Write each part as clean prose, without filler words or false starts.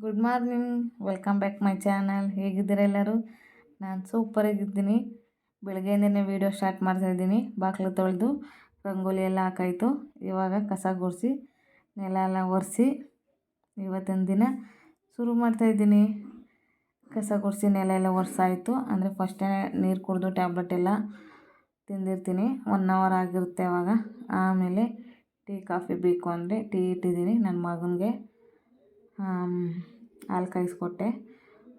Good morning, welcome back my channel. ಹೇಗಿದ್ದೀರಾ ಎಲ್ಲರೂ? ನಾನು ಸೂಪರಾಗಿದ್ದೀನಿ. ಬೆಳಗ್ಗೆಯಿಂದನೇ ವೀಡಿಯೋ ಸ್ಟಾರ್ಟ್ ಮಾಡ್ತಾಯಿದ್ದೀನಿ. ಬಾಗಿಲು ತೊಳೆದು ರಂಗೋಲಿ ಎಲ್ಲ ಹಾಕಾಯಿತು. ಇವಾಗ ಕಸ ಗುಡಿಸಿ ನೆಲ ಎಲ್ಲ ಒರೆಸಿ ಇವತ್ತಿನ ದಿನ ಶುರು ಮಾಡ್ತಾಯಿದ್ದೀನಿ. ಕಸ ಗುಡಿಸಿ ನೆಲ ಎಲ್ಲ ಒರೆಸಾಯಿತು ಅಂದರೆ ಫಸ್ಟೇ ನೀರು ಕುಡಿದು ಟ್ಯಾಬ್ಲೆಟ್ ಎಲ್ಲ ತಿಂದಿರ್ತೀನಿ. 1 ಅವರ್ ಆಗಿರುತ್ತೆ ಅವಾಗ. ಆಮೇಲೆ ಟೀ ಕಾಫಿ ಬೇಕು ಅಂದರೆ ಟೀ ಇಟ್ಟಿದ್ದೀನಿ. ನನ್ನ ಮಗನಿಗೆ ಹಾಲು ಕಾಯಿಸ್ಕೊಟ್ಟೆ.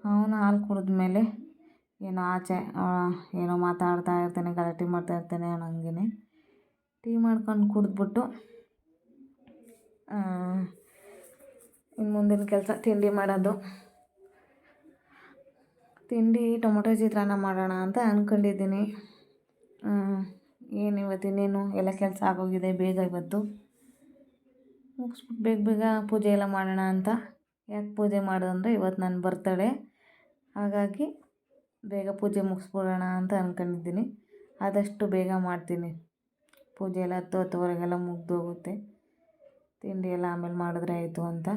ಅವನು ಹಾಲು ಕುಡಿದ್ಮೇಲೆ ಏನೋ ಆಚೆ ಏನೋ ಮಾತಾಡ್ತಾ ಇರ್ತಾನೆ, ಗಲಾಟೆ ಮಾಡ್ತಾ ಇರ್ತಾನೆ. ಅವನು ಹಂಗೇ ಟೀ ಮಾಡ್ಕೊಂಡು ಕುಡಿದ್ಬಿಟ್ಟು ಇನ್ನು ಮುಂದಿನ ಕೆಲಸ ತಿಂಡಿ ಮಾಡೋದು. ತಿಂಡಿ ಟೊಮೊಟೊ ಚಿತ್ರಾನ್ನ ಮಾಡೋಣ ಅಂತ ಅಂದ್ಕೊಂಡಿದ್ದೀನಿ. ಇವತ್ತಿನ್ನೇನು ಎಲ್ಲ ಕೆಲಸ ಆಗೋಗಿದೆ ಬೇಗ. ಇವತ್ತು ಮುಗಿಸ್ಬಿಟ್ಟು ಬೇಗ ಬೇಗ ಪೂಜೆ ಎಲ್ಲ ಮಾಡೋಣ ಅಂತ. ಯಾಕೆ ಪೂಜೆ ಮಾಡೋದು ಅಂದರೆ ಇವತ್ತು ನನ್ನ ಬರ್ತಡೇ, ಹಾಗಾಗಿ ಬೇಗ ಪೂಜೆ ಮುಗಿಸ್ಬಿಡೋಣ ಅಂತ ಅಂದ್ಕೊಂಡಿದ್ದೀನಿ. ಆದಷ್ಟು ಬೇಗ ಮಾಡ್ತೀನಿ. ಪೂಜೆ ಎಲ್ಲ 10-10:30 ಮುಗ್ದೋಗುತ್ತೆ. ತಿಂಡಿ ಎಲ್ಲ ಆಮೇಲೆ ಮಾಡಿದ್ರೆ ಆಯಿತು ಅಂತ.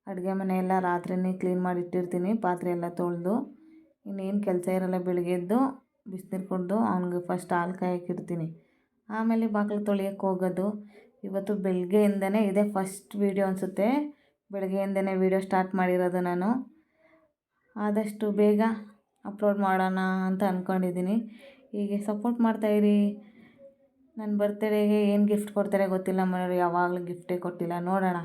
ಅಡುಗೆ ಮನೆ ಎಲ್ಲ ರಾತ್ರಿನೇ ಕ್ಲೀನ್ ಮಾಡಿ ಇಟ್ಟಿರ್ತೀನಿ, ಪಾತ್ರೆ ಎಲ್ಲ ತೊಳೆದು. ಇನ್ನೇನು ಕೆಲಸ ಇರೋಲ್ಲ. ಬೆಳಗ್ಗೆ ಎದ್ದು ಬಿಸಿನೀರು ಕುಡಿದು ಅವ್ನಿಗೆ ಫಸ್ಟ್ ಹಾಲು ಕಾಯಕ್ಕಿಡ್ತೀನಿ. ಆಮೇಲೆ ಬಾಗಿಲು ತೊಳೆಯೋಕ್ಕೆ ಹೋಗೋದು. ಇವತ್ತು ಬೆಳಗ್ಗೆಯಿಂದನೇ ಇದೇ ಫಸ್ಟ್ ವೀಡಿಯೋ ಅನಿಸುತ್ತೆ. ಬೆಳಗ್ಗೆಯಿಂದನೇ ವೀಡಿಯೋ ಸ್ಟಾರ್ಟ್ ಮಾಡಿರೋದು ನಾನು. ಆದಷ್ಟು ಬೇಗ ಅಪ್ಲೋಡ್ ಮಾಡೋಣ ಅಂತ ಅಂದ್ಕೊಂಡಿದ್ದೀನಿ. ಹೀಗೆ ಸಪೋರ್ಟ್ ಮಾಡ್ತಾಯಿರಿ. ನನ್ನ ಬರ್ತ್ಡೇಗೆ ಏನು ಗಿಫ್ಟ್ ಕೊಡ್ತಾರೆ ಗೊತ್ತಿಲ್ಲ ಮನೆಯವರು. ಯಾವಾಗಲೂ ಗಿಫ್ಟೇ ಕೊಟ್ಟಿಲ್ಲ. ನೋಡೋಣ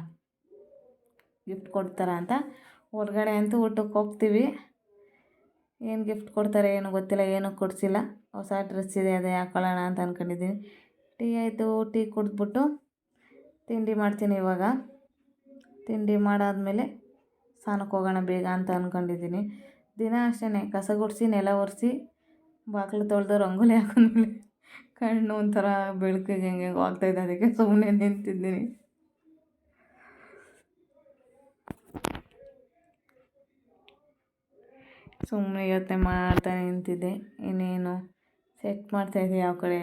ಗಿಫ್ಟ್ ಕೊಡ್ತಾರ ಅಂತ. ಹೊರಗಡೆ ಅಂತೂ ಊಟಕ್ಕೆ ಹೋಗ್ತೀವಿ. ಏನು ಗಿಫ್ಟ್ ಕೊಡ್ತಾರೆ ಏನೋ ಗೊತ್ತಿಲ್ಲ. ಏನೂ ಕೊಡಿಸಿಲ್ಲ. ಹೊಸ ಡ್ರೆಸ್ ಇದೆ, ಅದೇ ಹಾಕೊಳ್ಳೋಣ ಅಂತ ಅಂದ್ಕೊಂಡಿದ್ದೀನಿ. ಟೀ ಆಯಿತು. ಟೀ ಕುಡಿದ್ಬಿಟ್ಟು ತಿಂಡಿ ಮಾಡ್ತೀನಿ ಇವಾಗ. ತಿಂಡಿ ಮಾಡಾದಮೇಲೆ ಸ್ನಾನಕ್ಕೆ ಹೋಗೋಣ ಬೇಗ ಅಂತ ಅಂದ್ಕೊಂಡಿದ್ದೀನಿ. ದಿನ ಅಷ್ಟೇ ಕಸ ಗುಡಿಸಿ ನೆಲ ಒರೆಸಿ ಬಾಗಿಲು ತೊಳೆದು ರಂಗೋಲಿ ಹಾಕೊಂಡ್ಮೇಲೆ ಕಣ್ಣು ಒಂಥರ ಬೆಳಕಿಗೆ ಹೆಂಗೆ ಆಗ್ತಾಯಿದೆ. ಅದಕ್ಕೆ ಸುಮ್ಮನೆ ನಿಂತಿದ್ದೀನಿ. ಸುಮ್ಮನೆ ಯೋಚನೆ ಮಾಡ್ತಾ ನಿಂತಿದ್ದೆ. ಇನ್ನೇನು ಸೆಟ್ ಮಾಡ್ತಾಯಿದ್ದೆ ಯಾವ ಕಡೆ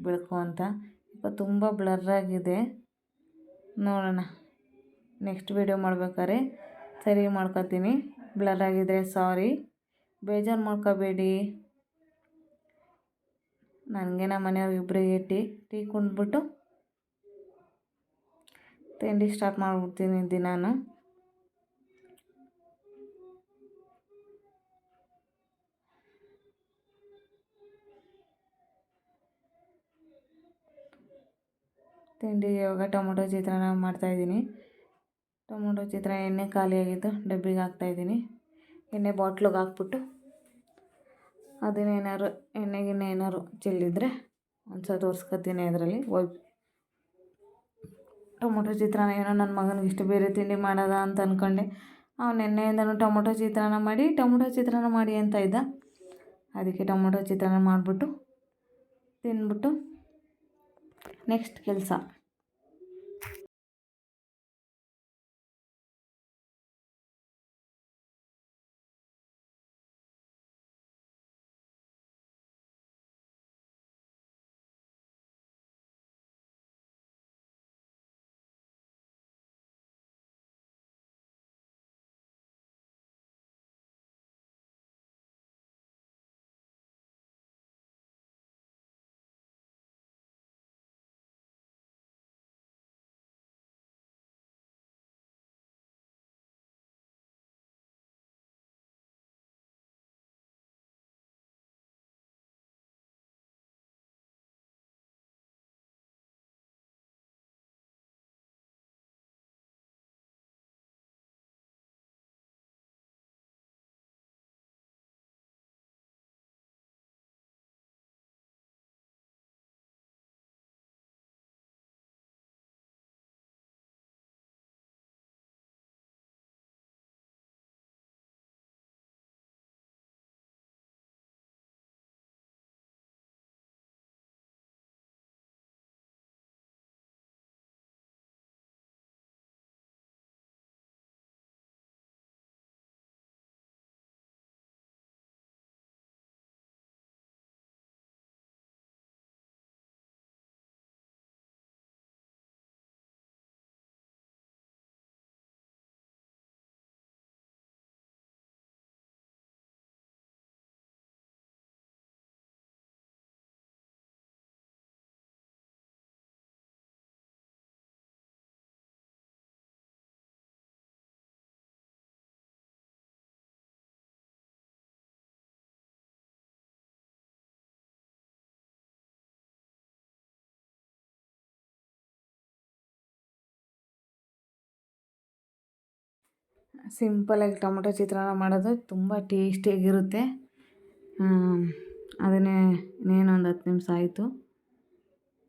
ಬೆಳಕು ಅಂತ. ಈಗ ತುಂಬ ಬ್ಲರ್ರಾಗಿದೆ. ನೋಡೋಣ ನೆಕ್ಸ್ಟ್ ವೀಡಿಯೋ ಮಾಡ್ಬೇಕಾದ್ರೆ ಸರಿ ಮಾಡ್ಕೊತೀನಿ. ಬ್ಲರ್ರಾಗಿದ್ದರೆ ಸಾರಿ, ಬೇಜಾರು ಮಾಡ್ಕೋಬೇಡಿ. ನನಗೆ ನಮ್ಮ ಮನೆಯವ್ರಿಗೆ ಇಬ್ಬರಿಗೆ ಟೀ ಕುಂಡ್ಬಿಟ್ಟು ತಿಂಡಿ ಸ್ಟಾರ್ಟ್ ಮಾಡಿಬಿಡ್ತೀನಿ ದಿನಾನು. ತಿಂಡಿಗೆ ಇವಾಗ ಟೊಮೊಟೊ ಚಿತ್ರಾನ್ನ ಮಾಡ್ತಾಯಿದ್ದೀನಿ. ಟೊಮೊಟೊ ಚಿತ್ರಾನ್ನ ಎಣ್ಣೆ ಖಾಲಿಯಾಗಿತ್ತು, ಡಬ್ಬಿಗೆ ಹಾಕ್ತಾಯಿದ್ದೀನಿ. ಎಣ್ಣೆ ಬಾಟ್ಲಿಗೆ ಹಾಕ್ಬಿಟ್ಟು ಅದನ್ನೇನಾದ್ರು ಎಣ್ಣೆಗಿನ್ನ ಏನಾದ್ರು ಚೆಲ್ಲಿದ್ರೆ ಒಂದು ತೋರಿಸ್ಕೊತೀನಿ ಅದರಲ್ಲಿ. ಟೊಮೊಟೊ ಚಿತ್ರಾನ್ನ ಏನೋ ನನ್ನ ಮಗನಿಗೆ ಇಷ್ಟು ಬೇರೆ ತಿಂಡಿ ಮಾಡೋದ ಅಂತ ಅಂದ್ಕೊಂಡೆ. ಅವನು ಎಣ್ಣೆಯಿಂದನೂ ಟೊಮೊಟೊ ಚಿತ್ರಾನ್ನ ಮಾಡಿ ಅಂತ ಇದ್ದ. ಅದಕ್ಕೆ ಟೊಮೊಟೊ ಚಿತ್ರಾನ್ನ ಮಾಡಿಬಿಟ್ಟು ತಿಂದ್ಬಿಟ್ಟು ನೆಕ್ಸ್ಟ್ ಕೆಲಸ. ಸಿಂಪಲಾಗಿ ಟೊಮೊಟೊ ಚಿತ್ರಾನ್ನ ಮಾಡೋದು ತುಂಬ ಟೇಸ್ಟಿಯಾಗಿರುತ್ತೆ. ಅದನ್ನೇ ಇನ್ನೇನು ಒಂದು 10 ನಿಮಿಷ ಆಯಿತು.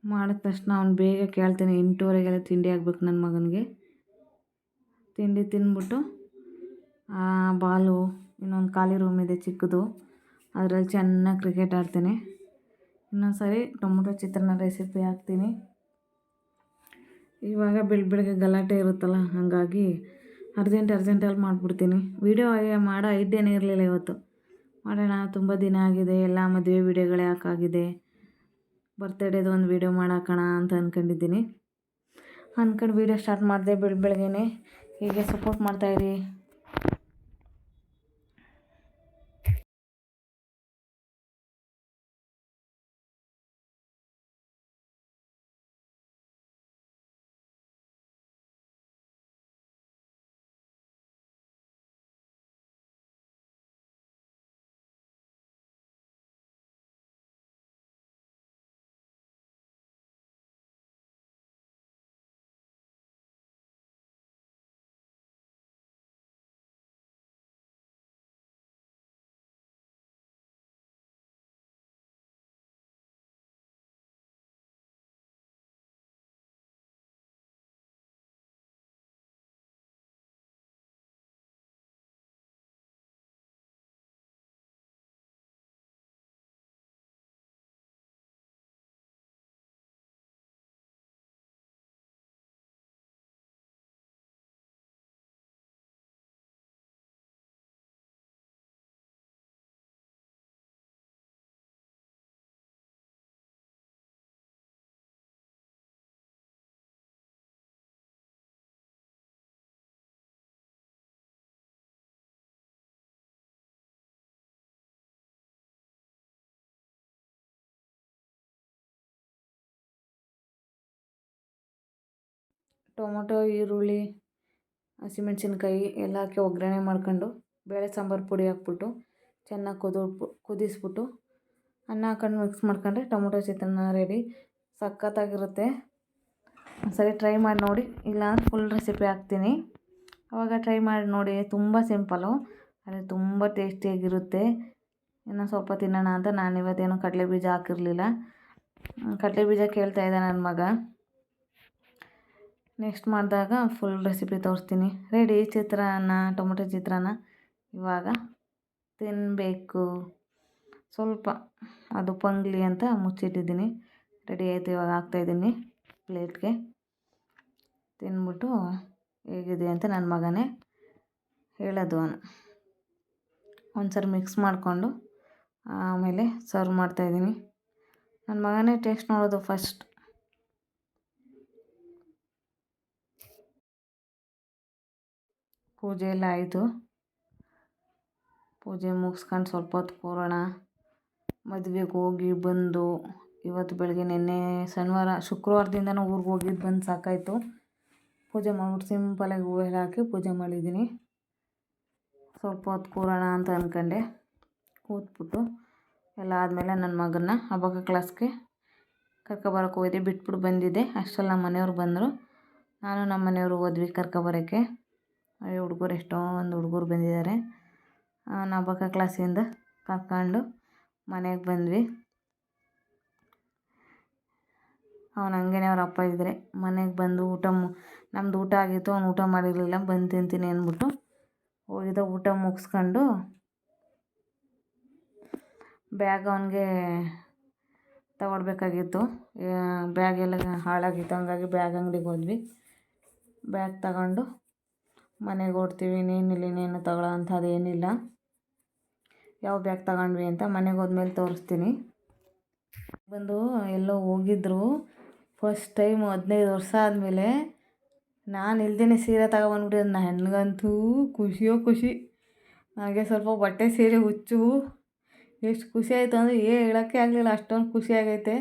ಮಾಡಿದ ತಕ್ಷಣ ಅವ್ನು ಬೇಗ ಕೇಳ್ತಾನೆ. 8:30ಗೆಲ್ಲ ತಿಂಡಿ ಆಗ್ಬೇಕು ನನ್ನ ಮಗನಿಗೆ. ತಿಂಡಿ ತಿಂದ್ಬಿಟ್ಟು ಬಾಲು ಇನ್ನೊಂದು ಖಾಲಿ ರೂಮ್ ಇದೆ ಚಿಕ್ಕದು, ಅದರಲ್ಲಿ ಚೆನ್ನಾಗಿ ಕ್ರಿಕೆಟ್ ಆಡ್ತಾನೆ. ಇನ್ನೊಂದು ಸಾರಿ ಟೊಮೊಟೊ ಚಿತ್ರಾನ್ನ ರೆಸಿಪಿ ಹಾಕ್ತೀನಿ. ಇವಾಗ ಬೆಳಗ್ಗೆ ಗಲಾಟೆ ಇರುತ್ತಲ್ಲ, ಹಾಗಾಗಿ ಅರ್ಜೆಂಟಲ್ಲಿ ಮಾಡಿಬಿಡ್ತೀನಿ. ವೀಡಿಯೋ ಮಾಡೋ ಐಡಿಯಾನೇ ಇರಲಿಲ್ಲ ಇವತ್ತು. ಮಾಡೋಣ, ತುಂಬ ದಿನ ಆಗಿದೆ, ಎಲ್ಲ ಮದುವೆ ವೀಡಿಯೋಗಳೇ ಹಾಕಾಗಿದೆ. ಬರ್ತ್ಡೇದು ಒಂದು ವೀಡಿಯೋ ಮಾಡಾಕೋಣ ಅಂತ ಅಂದ್ಕೊಂಡಿದ್ದೀನಿ. ಅಂದ್ಕೊಂಡು ವೀಡಿಯೋ ಸ್ಟಾರ್ಟ್ ಮಾಡಿದೆ. ಬೆಳಗ್ಗೆನೇ ಹೀಗೆ ಸಪೋರ್ಟ್ ಮಾಡ್ತಾಯಿರಿ. ಟೊಮೊಟೊ, ಈರುಳ್ಳಿ, ಹಸಿಮೆಣ್ಸಿನ್ಕಾಯಿ ಎಲ್ಲ ಹಾಕಿ ಒಗ್ಗರಣೆ ಮಾಡ್ಕೊಂಡು ಬೇಳೆ ಸಾಂಬಾರು ಪುಡಿ ಹಾಕ್ಬಿಟ್ಟು ಚೆನ್ನಾಗಿ ಕುದಿಸ್ಬಿಟ್ಟು ಅನ್ನ ಹಾಕೊಂಡು ಮಿಕ್ಸ್ ಮಾಡ್ಕೊಂಡ್ರೆ ಟೊಮೊಟೊ ಚಿತ್ರಾನ್ನ ರೆಡಿ. ಸಖತ್ತಾಗಿರುತ್ತೆ. ಸರಿ ಟ್ರೈ ಮಾಡಿ ನೋಡಿ. ಇಲ್ಲ ಫುಲ್ ರೆಸಿಪಿ ಹಾಕ್ತೀನಿ, ಆವಾಗ ಟ್ರೈ ಮಾಡಿ ನೋಡಿ. ತುಂಬ ಸಿಂಪಲ್ಲು, ಆದರೆ ತುಂಬ ಟೇಸ್ಟಿಯಾಗಿರುತ್ತೆ. ಇನ್ನು ಸ್ವಲ್ಪ ತಿನ್ನೋಣ ಅಂತ ನಾನು ಇವತ್ತೇನೋ ಕಡಲೆ ಬೀಜ ಹಾಕಿರಲಿಲ್ಲ. ಕಡಲೆ ಬೀಜ ಕೇಳ್ತಾಯಿದ್ದ ನನ್ನ ಮಗ. ನೆಕ್ಸ್ಟ್ ಮಾಡಿದಾಗ ಫುಲ್ ರೆಸಿಪಿ ತೋರಿಸ್ತೀನಿ. ರೆಡಿ ಚಿತ್ರಾನ್ನ, ಟೊಮೊಟೊ ಚಿತ್ರಾನ್ನ. ಇವಾಗ ತಿನ್ನಬೇಕು. ಸ್ವಲ್ಪ ಅದು ಪೊಂಗಲಿ ಅಂತ ಮುಚ್ಚಿಟ್ಟಿದ್ದೀನಿ. ರೆಡಿ ಆಯಿತು. ಇವಾಗ ಹಾಕ್ತಾಯಿದ್ದೀನಿ ಪ್ಲೇಟ್ಗೆ. ತಿಂದ್ಬಿಟ್ಟು ಹೇಗಿದೆ ಅಂತ ನನ್ನ ಮಗನೇ ಹೇಳೋದು. ಒಂದು ಸರಿ ಮಿಕ್ಸ್ ಮಾಡಿಕೊಂಡು ಆಮೇಲೆ ಸರ್ವ್ ಮಾಡ್ತಾಯಿದ್ದೀನಿ. ನನ್ನ ಮಗನೇ ಟೇಸ್ಟ್ ನೋಡೋದು ಫಸ್ಟ್. ಪೂಜೆ ಎಲ್ಲ ಆಯಿತು. ಪೂಜೆ ಮುಗಿಸ್ಕೊಂಡು ಸ್ವಲ್ಪ ಹೊತ್ತು ಕೂರೋಣ. ಮದುವೆಗೆ ಹೋಗಿ ಬಂದು ಇವತ್ತು ಬೆಳಗ್ಗೆ ನೆನ್ನೆ ಶುಕ್ರವಾರದಿಂದನೂ ಊರಿಗೆ ಹೋಗಿದ್ದು ಬಂದು ಸಾಕಾಯಿತು. ಪೂಜೆ ಮಾಡ್ಬಿಟ್ಟು ಸಿಂಪಲಾಗಿ ಹೂವೆಲ್ಲ ಹಾಕಿ ಪೂಜೆ ಮಾಡಿದ್ದೀನಿ. ಸ್ವಲ್ಪ ಹೊತ್ತು ಕೂರೋಣ ಅಂತ ಅಂದ್ಕೊಂಡೆ. ಕೂತ್ಬಿಟ್ಟು ಎಲ್ಲ ಆದಮೇಲೆ ನನ್ನ ಮಗನ್ನ ಅಬಾಕ ಕ್ಲಾಸ್ಗೆ ಕರ್ಕೊಬರೋಕ್ಕೆ ಹೋಗಿದ್ದೆ. ಬಿಟ್ಬಿಟ್ಟು ಬಂದಿದ್ದೆ. ಅಷ್ಟರಲ್ಲಿ ನಮ್ಮ ಮನೆಯವ್ರು ಬಂದರು. ನಾನು ನಮ್ಮ ಮನೆಯವರು ಹೋದ್ವಿ ಕರ್ಕೊಬರೋಕ್ಕೆ. ಹುಡುಗರು ಎಷ್ಟೊಂದು ಹುಡುಗರು ಬಂದಿದ್ದಾರೆ. ಅಬಾಕ ಕ್ಲಾಸಿಂದ ಕರ್ಕೊಂಡು ಮನೆಗೆ ಬಂದ್ವಿ. ಅವನು ಹಂಗೇನೆ ಅವ್ರ ಅಪ್ಪ ಇದ್ದರೆ ಮನೆಗೆ ಬಂದು ನಮ್ಮದು ಊಟ ಆಗಿತ್ತು. ಅವ್ನು ಊಟ ಮಾಡಿರಲಿಲ್ಲ. ಬಂದು ತಿಂತೀನಿ ಅಂದ್ಬಿಟ್ಟು ಹೋಗಿದ್ದ. ಊಟ ಮುಗಿಸ್ಕೊಂಡು ಬ್ಯಾಗ್ ಅವನಿಗೆ ತಗೊಳ್ಬೇಕಾಗಿತ್ತು. ಬ್ಯಾಗ್ ಎಲ್ಲ ಹಾಳಾಗಿತ್ತು, ಹಂಗಾಗಿ ಬ್ಯಾಗ್ ಅಂಗಡಿಗೆ ಹೋದ್ವಿ. ಬ್ಯಾಗ್ ತಗೊಂಡು ಮನೆಗೆ ಹೊರಡ್ತೀವಿ. ಇನ್ನೇನು ತಗೊಳ್ಳೋ ಅಂಥದ್ದು ಏನಿಲ್ಲ. ಯಾವ ಬ್ಯಾಗ್ ತಗೊಂಡ್ವಿ ಅಂತ ಮನೆಗೆ ಹೋದ್ಮೇಲೆ ತೋರಿಸ್ತೀನಿ. ಬಂದು ಎಲ್ಲೋ ಹೋಗಿದ್ರು ಫಸ್ಟ್ ಟೈಮು 15 ವರ್ಷ ಆದಮೇಲೆ ನಾನು ಇಲ್ದೇ ಸೀರೆ ತಗೊಬಂದ್ಬಿಟ್ಟಿದ್ದು. ನನಗಂತೂ ಖುಷಿಯೋ ಖುಷಿ. ನನಗೆ ಸ್ವಲ್ಪ ಬಟ್ಟೆ ಸೀರೆ ಹುಚ್ಚು. ಎಷ್ಟು ಖುಷಿ ಆಯಿತು ಅಂದರೆ ಹೇಳೋಕ್ಕೆ ಆಗಲಿಲ್ಲ, ಅಷ್ಟೊಂದು ಖುಷಿ ಆಗೈತೆ.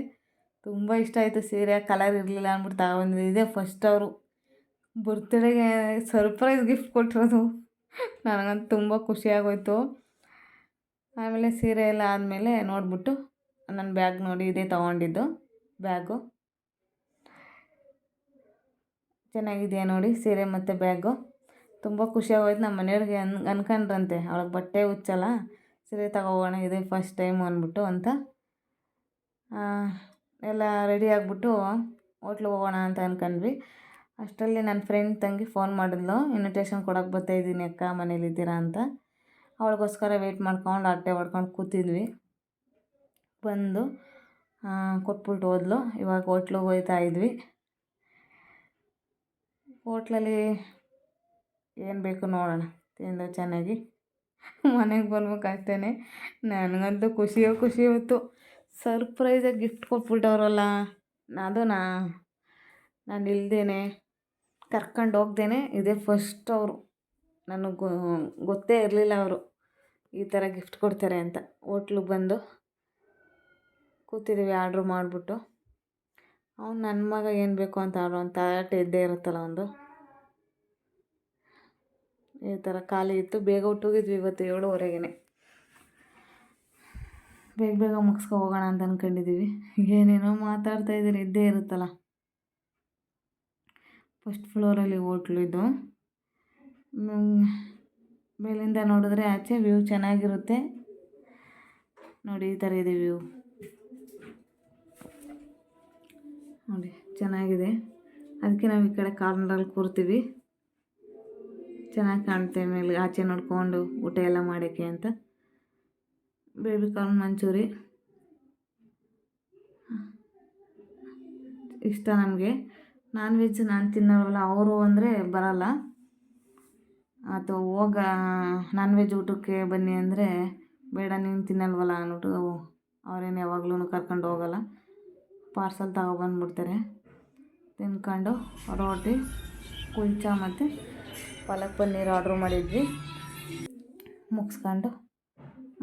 ತುಂಬ ಇಷ್ಟ ಆಯಿತು ಸೀರೆ. ಕಲರ್ ಇರಲಿಲ್ಲ ಅಂದ್ಬಿಟ್ಟು ತಗೊಬಂದಿದ್ದೆ. ಇದೇ ಫಸ್ಟ್ ಅವರು ಬರ್ತ್ಡೇಗೆ ಸರ್ಪ್ರೈಸ್ ಗಿಫ್ಟ್ ಕೊಟ್ಟಿರೋದು. ನನಗಂತೂ ತುಂಬ ಖುಷಿಯಾಗೋಯ್ತು. ಆಮೇಲೆ ಸೀರೆ ಎಲ್ಲ ಆದಮೇಲೆ ನೋಡಿಬಿಟ್ಟು ನನ್ನ ಬ್ಯಾಗ್ ನೋಡಿ, ಇದೇ ತೊಗೊಂಡಿದ್ದು ಬ್ಯಾಗು. ಚೆನ್ನಾಗಿದೆಯಾ ನೋಡಿ ಸೀರೆ ಮತ್ತು ಬ್ಯಾಗು. ತುಂಬ ಖುಷಿಯಾಗೋಯ್ತು. ನಮ್ಮ ಮನೆಯವ್ರಿಗೆ ಅನ್ಕೊಂಡ್ರಂತೆ ಅವಳಿಗೆ ಬಟ್ಟೆ ಹುಚ್ಚಲ್ಲ, ಸೀರೆ ತಗೋಗೋಣ ಇದೇ ಫಸ್ಟ್ ಟೈಮು ಅಂದ್ಬಿಟ್ಟು ಅಂತ ಎಲ್ಲ ರೆಡಿ ಆಗಿಬಿಟ್ಟು ಹೋಟ್ಲಿಗೆ ಹೋಗೋಣ ಅಂತ ಅಂದ್ಕೊಂಡ್ವಿ. ಅಷ್ಟರಲ್ಲಿ ನನ್ನ ಫ್ರೆಂಡ್ ತಂಗಿ ಫೋನ್ ಮಾಡಿದ್ಲು, ಇನ್ವಿಟೇಷನ್ ಕೊಡೋಕೆ ಬರ್ತಾಯಿದ್ದೀನಿ ಅಕ್ಕ, ಮನೇಲಿದ್ದೀರಾ ಅಂತ. ಅವಳಿಗೋಸ್ಕರ ವೆಯ್ಟ್ ಮಾಡ್ಕೊಂಡು ಅಟ್ಟೆ ಹೊಡ್ಕೊಂಡು ಕೂತಿದ್ವಿ. ಬಂದು ಕೊಟ್ಬಿಟ್ಟು ಹೋದ್ಲು. ಇವಾಗ ಹೋಟ್ಲಿಗೆ ಹೋಗ್ತಾ ಇದ್ವಿ. ಹೋಟ್ಲಲ್ಲಿ ಏನು ಬೇಕು ನೋಡೋಣ, ತಿಂದು ಚೆನ್ನಾಗಿ ಮನೆಗೆ ಬರ್ಬೇಕು ಅಷ್ಟೇ. ನನಗಂತೂ ಖುಷಿ ಇವತ್ತು. ಸರ್ಪ್ರೈಸಾಗಿ ಗಿಫ್ಟ್ ಕೊಟ್ಬಿಟ್ಟವ್ರಲ್ಲ, ಅದು ನಾನು ಇಲ್ದೇನೆ ಕರ್ಕೊಂಡು ಹೋಗ್ದೇನೆ ಇದೇ ಫಸ್ಟ್. ಅವರು ನನಗೆ ಗೊತ್ತೇ ಇರಲಿಲ್ಲ ಅವರು ಈ ಥರ ಗಿಫ್ಟ್ ಕೊಡ್ತಾರೆ ಅಂತ. ಹೋಟ್ಲಿಗೆ ಬಂದು ಕೂತಿದ್ದೀವಿ ಆರ್ಡ್ರ್ ಮಾಡಿಬಿಟ್ಟು. ಅವ್ನು ನನ್ನ ಮಗ ಏನು ಬೇಕು ಅಂತ ಒಂದು ತಲಾಟೆ ಇದ್ದೇ ಇರುತ್ತಲ್ಲ ಒಂದು. ಈ ಥರ ಖಾಲಿ ಇತ್ತು, ಬೇಗ ಹುಟ್ಟೋಗಿದ್ವಿ ಇವತ್ತು 7:30ಗೆ. ಬೇಗ ಮುಗಿಸ್ಕೊ ಹೋಗೋಣ ಅಂತ ಅಂದ್ಕೊಂಡಿದ್ದೀವಿ. ಏನೇನೋ ಮಾತಾಡ್ತಾಯಿದ್ದೀರಿ, ಇದ್ದೇ ಇರುತ್ತಲ್ಲ. ಫಸ್ಟ್ ಫ್ಲೋರಲ್ಲಿ ಹೋಟ್ಲು ಇದು. ಮೇಲಿಂದ ನೋಡಿದ್ರೆ ಆಚೆ ವ್ಯೂ ಚೆನ್ನಾಗಿರುತ್ತೆ ನೋಡಿ. ಈ ಥರ ಇದೆ ವ್ಯೂ ನೋಡಿ, ಚೆನ್ನಾಗಿದೆ. ಅದಕ್ಕೆ ನಾವು ಈ ಕಡೆ ಕಾರ್ನರಲ್ಲಿ ಕೂರ್ತೀವಿ, ಚೆನ್ನಾಗಿ ಕಾಣುತ್ತೆ ಮೇಲೆ ಆಚೆ ನೋಡ್ಕೊಂಡು ಊಟ ಎಲ್ಲ ಮಾಡೋಕ್ಕೆ ಅಂತ. ಬೇಬಿ ಕಾರ್ನ್ ಮಂಚೂರಿ ಇಷ್ಟ ನಮಗೆ. ನಾನ್ ವೆಜ್ ನಾನು ತಿನ್ನೋರಲ್ಲ, ಅವರು ಅಂದರೆ ಬರಲ್ಲ. ಅಥವಾ ನಾನ್ ವೆಜ್ ಊಟಕ್ಕೆ ಬನ್ನಿ ಅಂದರೆ ಬೇಡ ನೀನು ತಿನ್ನಲ್ವಲ್ಲ ಅಂದ್ಬಿಟ್ಟು ಅವರೇನು ಯಾವಾಗಲೂ ಕರ್ಕೊಂಡು ಹೋಗಲ್ಲ, ಪಾರ್ಸಲ್ ತಗೊಬಂದ್ಬಿಡ್ತಾರೆ. ತಿನ್ಕೊಂಡು ರೋಟಿ, ಕುಲ್ಚಾ ಮತ್ತು ಪಾಲಕ್ ಪನ್ನೀರ್ ಆರ್ಡ್ರ್ ಮಾಡಿದ್ವಿ. ಮುಗಿಸ್ಕೊಂಡು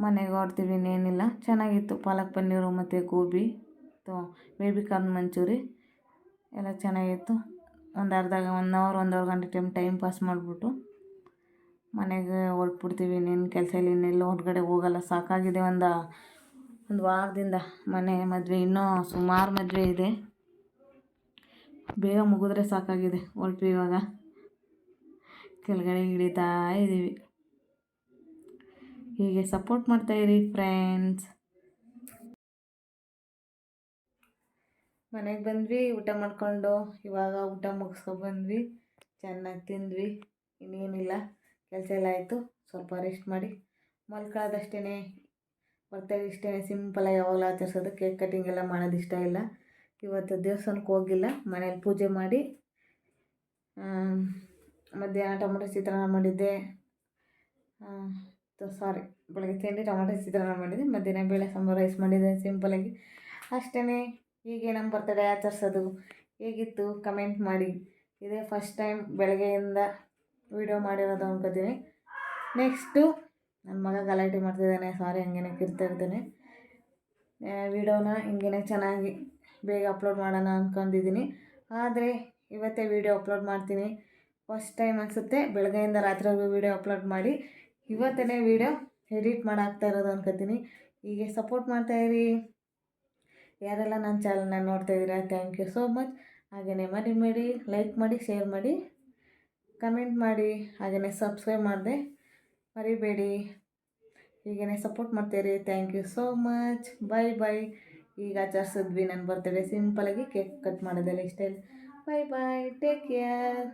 ಮನೆಗೆ ಹೊರಡ್ತೀವಿ. ಇನ್ನೇನಿಲ್ಲ, ಚೆನ್ನಾಗಿತ್ತು. ಪಾಲಕ್ ಪನ್ನೀರು ಮತ್ತು ಗೋಬಿ ಬೇಬಿ ಕಾರ್ನ್ ಮಂಚೂರಿ ಎಲ್ಲ ಚೆನ್ನಾಗಿತ್ತು. ಒಂದು 1 ಅವರ್ 1.5 ಗಂಟೆ ಟೈಮ್ ಪಾಸ್ ಮಾಡಿಬಿಟ್ಟು ಮನೆಗೆ ಹೊರಟ್ಬಿಡ್ತೀವಿ. ಇನ್ನೇನು ಕೆಲಸ ಇಲ್ಲ, ಇನ್ನೆಲ್ಲೂ ಹೊರಗಡೆ ಹೋಗಲ್ಲ. ಸಾಕಾಗಿದೆ ಒಂದು ವಾರದಿಂದ. ಮನೆ ಮದುವೆ ಇನ್ನೂ ಸುಮಾರು ಮದುವೆ ಇದೆ, ಬೇಗ ಮುಗಿದ್ರೆ ಸಾಕಾಗಿದೆ. ಹೊರಟ್ವಿ ಇವಾಗ ಕೆಳಗಡೆ ಇಳಿತಾ ಇದ್ದೀವಿ. ಹೀಗೆ ಸಪೋರ್ಟ್ ಮಾಡ್ತಾಯಿರಿ ಫ್ರೆಂಡ್ಸ್. ಮನೆಗೆ ಬಂದ್ವಿ, ಊಟ ಮಾಡಿಕೊಂಡು ಇವಾಗ ಊಟ ಮುಗಿಸ್ಕೊಬಂದ್ವಿ. ಚೆನ್ನಾಗಿ ತಿಂದ್ವಿ. ಇನ್ನೇನಿಲ್ಲ, ಕೆಲಸ ಎಲ್ಲ ಆಯಿತು. ಸ್ವಲ್ಪ ರೆಸ್ಟ್ ಮಾಡಿ ಮಲ್ಕೊಳ್ಳೋದಷ್ಟೇ. ಬರ್ತಾ ಇಷ್ಟೇ ಸಿಂಪಲಾಗಿ ಯಾವಾಗಲೂ ಆಚರಿಸೋದು. ಕೇಕ್ ಕಟ್ಟಿಂಗ್ ಎಲ್ಲ ಮಾಡೋದು ಇಷ್ಟ ಇಲ್ಲ. ಇವತ್ತು ದೇವಸ್ಥಾನಕ್ಕೆ ಹೋಗಿಲ್ಲ, ಮನೇಲಿ ಪೂಜೆ ಮಾಡಿ ಮಧ್ಯಾಹ್ನ ಟೊಮೊಟೊ ಚಿತ್ರಾನ್ನ ಮಾಡಿದ್ದೆ. ಬೆಳಗ್ಗೆ ತಿಂಡಿ ಟೊಮೊಟೊ ಚಿತ್ರಾನ್ನ ಮಾಡಿದ್ದೆ. ಮಧ್ಯಾಹ್ನ ಬೇಳೆ ಸಾಂಬಾರು ರೈಸ್ ಮಾಡಿದ್ದೆ ಸಿಂಪಲಾಗಿ ಅಷ್ಟೇ. ಹೀಗೆ ನಮ್ಮ ಬರ್ತಡೇ ಆಚರಿಸೋದು ಹೇಗಿತ್ತು ಕಮೆಂಟ್ ಮಾಡಿ. ಇದೇ ಫಸ್ಟ್ ಟೈಮ್ ಬೆಳಗ್ಗೆಯಿಂದ ವೀಡಿಯೋ ಮಾಡಿರೋದು ಅಂದ್ಕೋತೀನಿ. ನೆಕ್ಸ್ಟು ನನ್ನ ಮಗ ಗಲಾಟೆ ಮಾಡ್ತಿದ್ದಾನೆ, ಸಾರಿ ಹಂಗೇನೆ ಕಿರ್ತಾಯಿರ್ತಾನೆ. ವೀಡಿಯೋನ ಹಿಂಗೇ ಚೆನ್ನಾಗಿ ಬೇಗ ಅಪ್ಲೋಡ್ ಮಾಡೋಣ ಅಂದ್ಕೊಂಡಿದ್ದೀನಿ. ಆದರೆ ಇವತ್ತೇ ವೀಡಿಯೋ ಅಪ್ಲೋಡ್ ಮಾಡ್ತೀನಿ. ಫಸ್ಟ್ ಟೈಮ್ ಅನಿಸುತ್ತೆ ಬೆಳಗ್ಗೆಯಿಂದ ರಾತ್ರಿವರೆಗೂ ವೀಡಿಯೋ ಅಪ್ಲೋಡ್ ಮಾಡಿ ಇವತ್ತೇ ವೀಡಿಯೋ ಎಡಿಟ್ ಮಾಡಾಕ್ತಾ ಇರೋದು ಅಂದ್ಕೋತೀನಿ. ಹೀಗೆ ಸಪೋರ್ಟ್ ಮಾಡ್ತಾಯಿರಿ. ಯಾರೆಲ್ಲ ನನ್ನ ಚಾನಲ್ನ ನೋಡ್ತಾಯಿದ್ದೀರಾ, ಥ್ಯಾಂಕ್ ಯು ಸೋ ಮಚ್. ಹಾಗೆಯೇ ಮರಿಬೇಡಿ ಲೈಕ್ ಮಾಡಿ, ಶೇರ್ ಮಾಡಿ, ಕಮೆಂಟ್ ಮಾಡಿ, ಹಾಗೆಯೇ ಸಬ್ಸ್ಕ್ರೈಬ್ ಮಾಡಿದೆ ಮರಿಬೇಡಿ. ಹೀಗೇ ಸಪೋರ್ಟ್ ಮಾಡ್ತಾಯಿರಿ. Thank you so much. Bye. ಈಗ ಆಚರಿಸಿದ್ವಿ ನನ್ನ ಬರ್ತಡೇ ಸಿಂಪಲಾಗಿ, ಕೇಕ್ ಕಟ್ ಮಾಡೋದೆಲ್ಲ ಇಷ್ಟ ಇಲ್ಲ. ಬಾಯ್, ಟೇಕ್ ಕೇರ್.